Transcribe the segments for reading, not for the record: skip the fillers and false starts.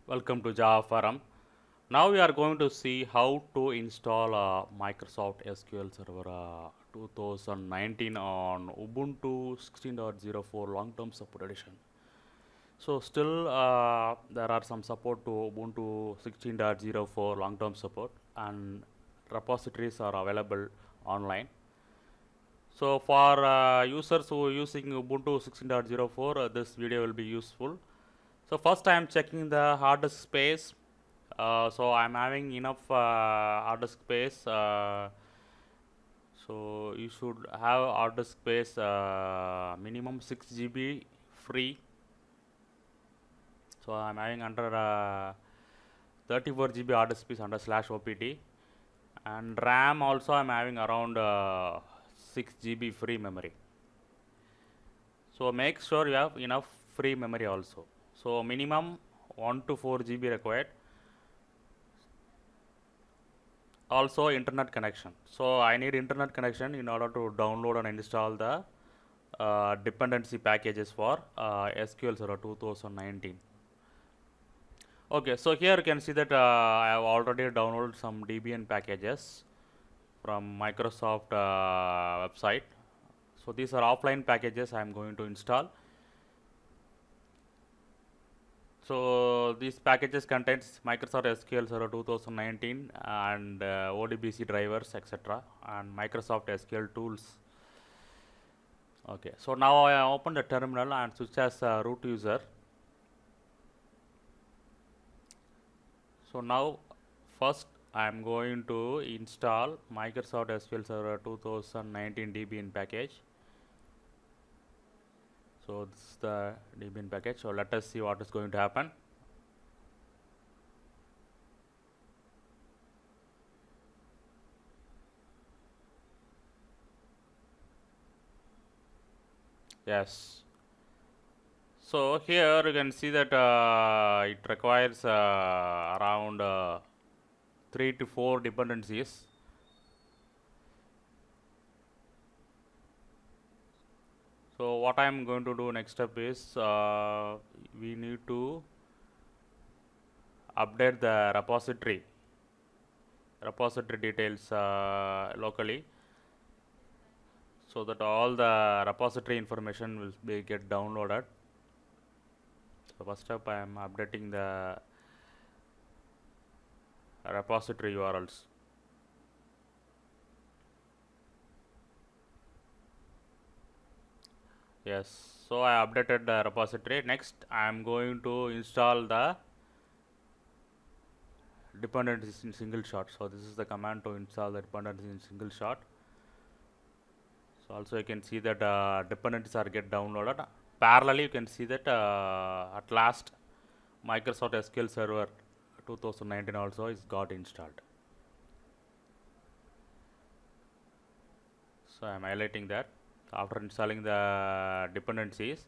Welcome to Java Forum. Now we are going to see how to install Microsoft SQL Server 2019 on Ubuntu 16.04 long-term support edition. So still there are some support to Ubuntu 16.04 long-term support and repositories are available online. So for users who are using Ubuntu 16.04, this video will be useful. So first I am checking the hard disk space. So I'm having enough hard disk space. So you should have hard disk space minimum 6 GB free. So I'm having under 34 GB hard disk space under /opt, and RAM also I'm having around 6 GB free memory. So make sure you have enough free memory also. So minimum 1 to 4 GB required. Also internet connection. So I need internet connection in order to download and install the dependency packages for SQL Server 2019. Okay, so here you can see that I have already downloaded some Debian packages from Microsoft website. So these are offline packages I am going to install. So these packages contains Microsoft SQL Server 2019 and ODBC drivers, etc., and Microsoft SQL tools. Okay, so now I open the terminal and switch as root user. So now first I am going to install Microsoft SQL Server 2019 Debian package. So this is the Debian package. So let us see what is going to happen. Yes. So here you can see that it requires around 3 to 4 dependencies. So what I am going to do next step is we need to update the repository details locally, so that all the repository information will be get downloaded. So first step I am updating the repository URLs. Yes, so I updated the repository. Next I am going to install the dependencies in single shot. So this is the command to install the dependencies in single shot. So also you can see that dependencies are get downloaded. Parallelly you can see that at last Microsoft SQL Server 2019 also is got installed. So I am highlighting that. After installing the dependencies,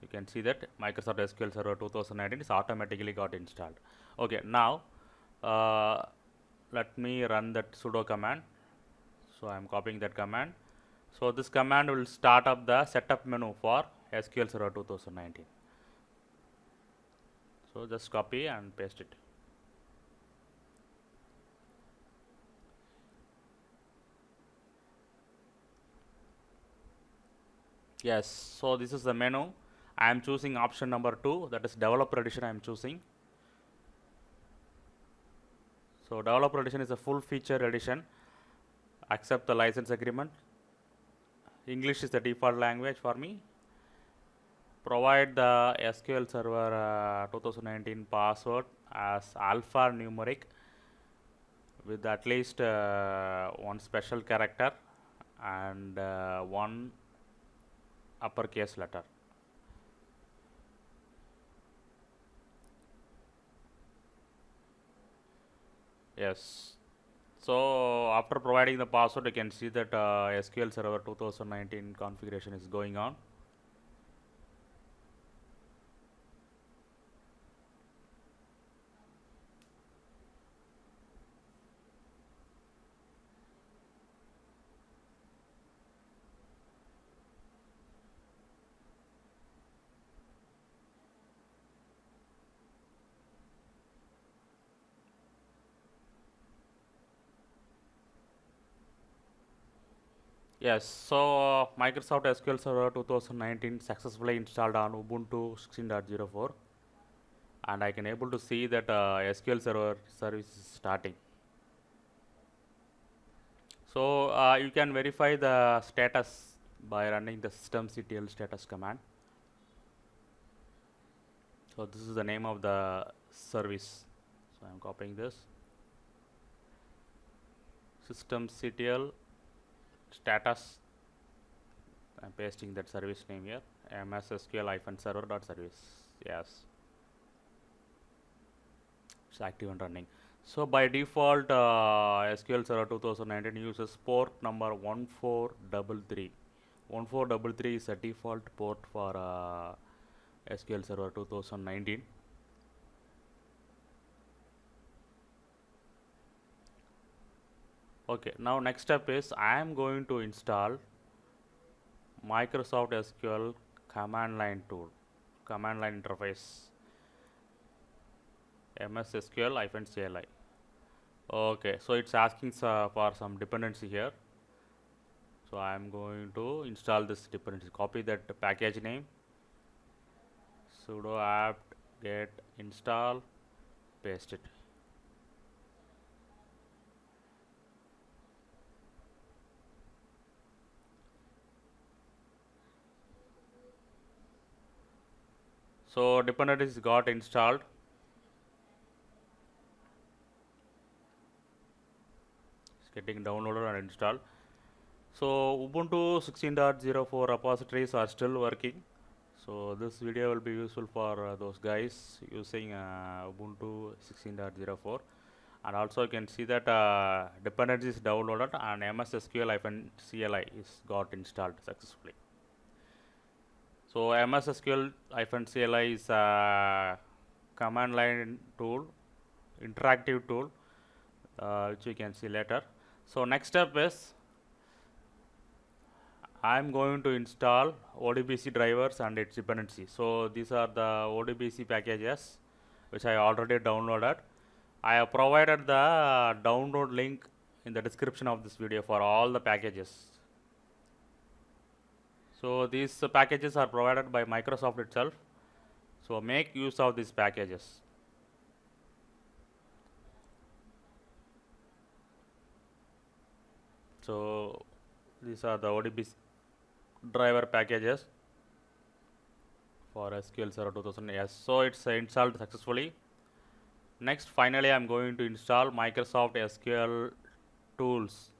you can see that Microsoft SQL Server 2019 is automatically got installed. Okay, now let me run that sudo command. So I am copying that command. So this command will start up the setup menu for SQL Server 2019. So just copy and paste it. Yes, so this is the menu. I am choosing option number 2, that is developer edition I am choosing. So developer edition is a full feature edition. Accept the license agreement. English is the default language for me. Provide the SQL Server 2019 password as alphanumeric with at least one special character and one uppercase letter. Yes. So after providing the password, you can see that SQL Server 2019 configuration is going on. Yes, so Microsoft SQL Server 2019 successfully installed on Ubuntu 16.04, and I can able to see that SQL Server service is starting. So you can verify the status by running the systemctl status command. So this is the name of the service. So I'm copying this systemctl status. I'm pasting that service name here, mssql-server.service. Yes, it's active and running. So by default, SQL Server 2019 uses port number 1433. 1433 is a default port for SQL Server 2019. Okay, now next step is I am going to install Microsoft SQL command line tool, command line interface, MSSQL-CLI. Okay, so it's asking for some dependency here. So I am going to install this dependency. Copy that package name, sudo apt get install, paste it. So dependencies got installed. It's getting downloaded and installed. So Ubuntu 16.04 repositories are still working. So this video will be useful for those guys using Ubuntu 16.04, and also you can see that dependency is downloaded and MSSQL-CLI is got installed successfully. So MSSQL-CLI is a command line tool, interactive tool, which you can see later. So next step is I am going to install ODBC drivers and its dependencies. So these are the ODBC packages which I already downloaded. I have provided the download link in the description of this video for all the packages. So these packages are provided by Microsoft itself. So make use of these packages. So these are the ODBC driver packages for SQL Server 2000. Yes, so it's installed successfully. Next, finally, I'm going to install Microsoft SQL tools.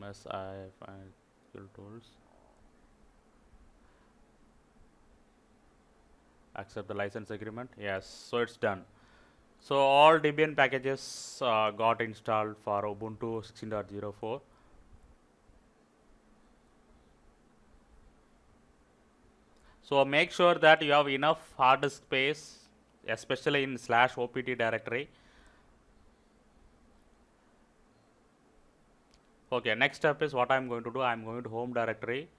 SQL tools. Accept the license agreement. Yes, so it's done. So all Debian packages got installed for Ubuntu 16.04. So make sure that you have enough hard disk space, especially in /opt directory. Okay, next step is what I'm going to do. I'm going to home directory.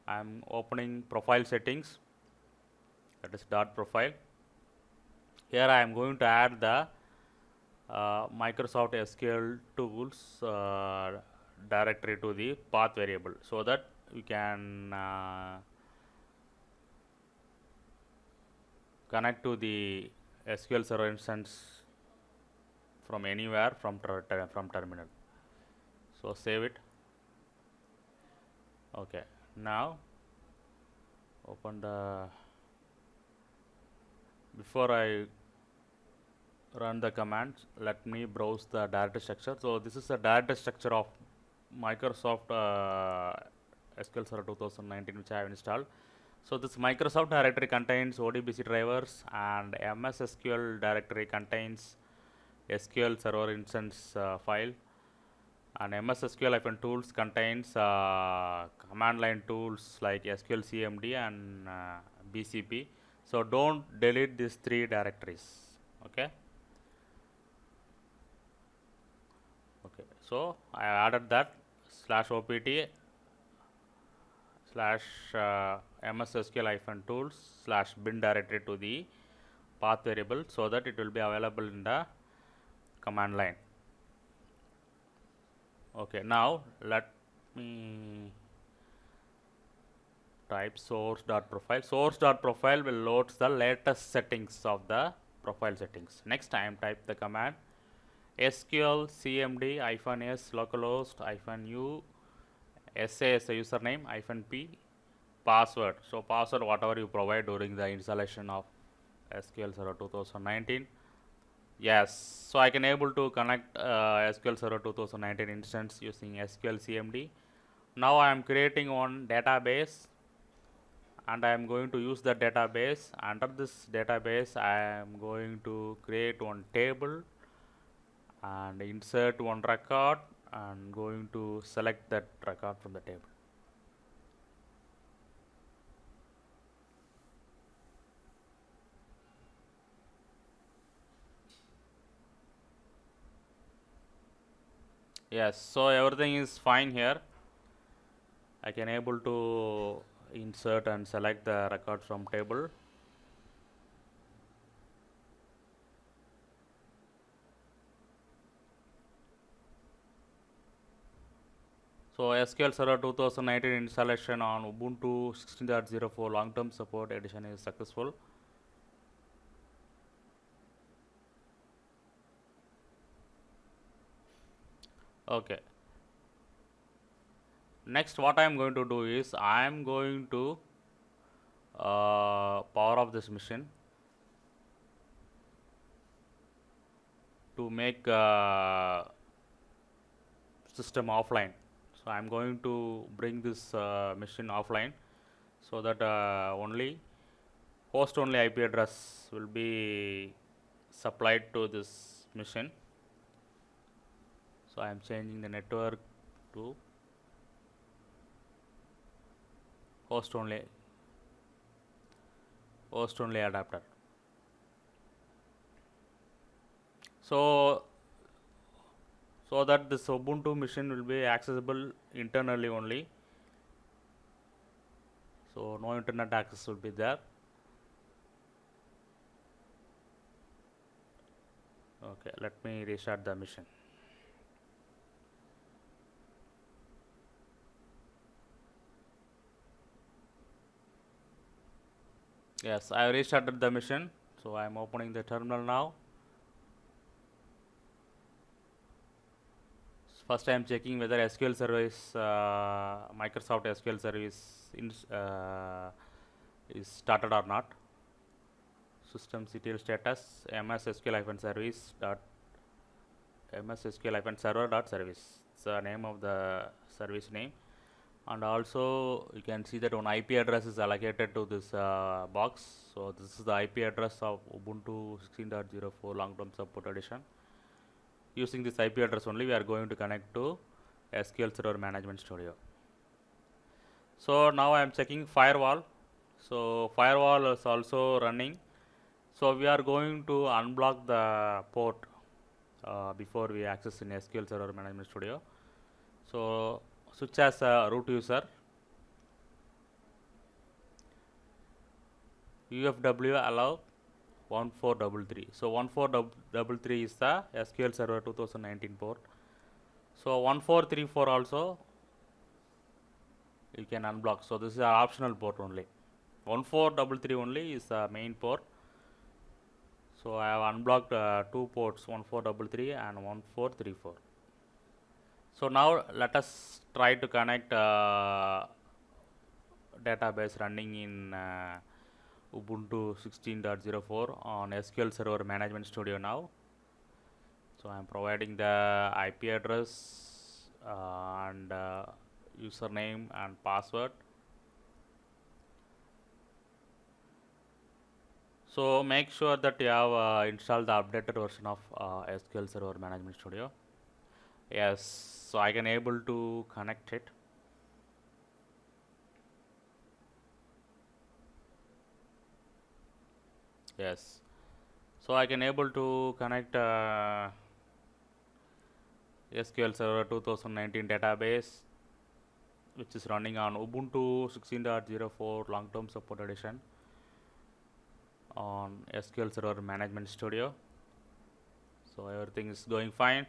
I'm opening profile settings. That is .profile. Here I am going to add the Microsoft SQL tools directory to the path variable, so that we can connect to the SQL Server instance from anywhere from terminal. So save it. Okay, now open the, before I run the commands, let me browse the directory structure. So this is the directory structure of Microsoft SQL Server 2019 which I have installed. So this Microsoft directory contains ODBC drivers, and MSSQL directory contains SQL Server instance file, and MSSQL-tools contains command line tools like SQL CMD and BCP. So don't delete these three directories. Okay. Okay. So I added that /opt /MSSQL-tools/bin directory to the path variable, so that it will be available in the command line. Okay, now let me type source.profile. Source.profile will load the latest settings of the profile settings. Next time type the command sql cmd -s localhost -u sa as a username -p password. So password whatever you provide during the installation of SQL Server 2019. Yes, so I can able to connect SQL Server 2019 instance using SQL CMD. Now I am creating one database and I am going to use the database. Under this database I am going to create one table and insert one record and going to select that record from the table. Yes, so everything is fine here. I can able to insert and select the record from table. So SQL Server 2019 installation on Ubuntu 16.04 long-term support edition is successful. Okay. Next, what I am going to do is I am going to power off this machine to make system offline. So I am going to bring this machine offline so that only host only IP address will be supplied to this machine. So I am changing the network to host only adapter. So that this Ubuntu machine will be accessible internally only. So no internet access will be there. Okay, let me restart the machine. Yes, I restarted the machine. So I am opening the terminal now. First I am checking whether SQL service, Microsoft SQL service is started or not. Systemctl status mssql-service dot mssql-server.service. It's the name of the service name. And also you can see that one IP address is allocated to this box. So this is the IP address of Ubuntu 16.04 long-term support edition. Using this IP address only we are going to connect to SQL Server Management Studio. So now I am checking firewall. So firewall is also running. So we are going to unblock the port before we access in SQL Server Management Studio. So switch as a root user. UFW allow 1433. So 1433 is the SQL Server 2019 port. So 1434 also you can unblock. So this is an optional port only. 1433 only is the main port. So I have unblocked two ports, 1433 and 1434. So now let us try to connect database running in Ubuntu 16.04 on SQL Server Management Studio now. So I am providing the IP address and username and password. So make sure that you have installed the updated version of SQL Server Management Studio. Yes, so I can able to connect it. Yes, so I can able to connect SQL Server 2019 database, which is running on Ubuntu 16.04 long-term support edition on SQL Server Management Studio. So everything is going fine.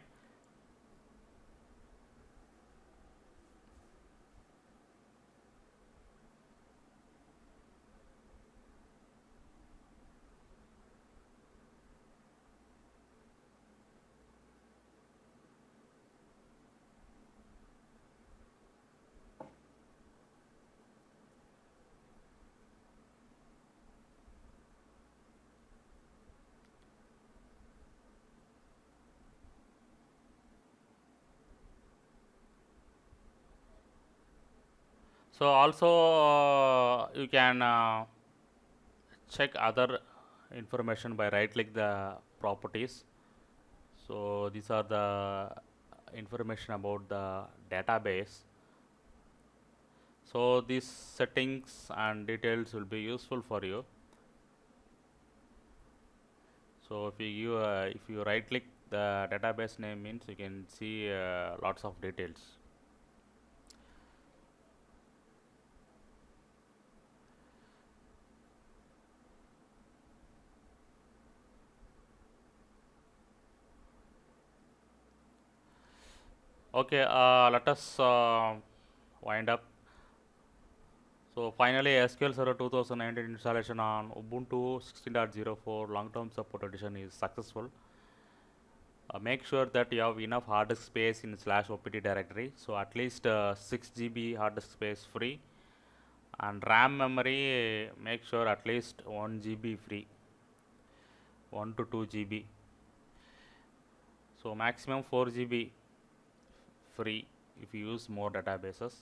So also you can check other information by right click the properties. So these are the information about the database. So these settings and details will be useful for you. So if you right click the database name means you can see lots of details. Okay, let us wind up. So finally, SQL Server 2019 installation on Ubuntu 16.04 long-term support edition is successful. Make sure that you have enough hard disk space in /opt directory. So at least 6 GB hard disk space free, and RAM memory make sure at least 1 GB free, 1 to 2 GB. So maximum 4 GB free if you use more databases.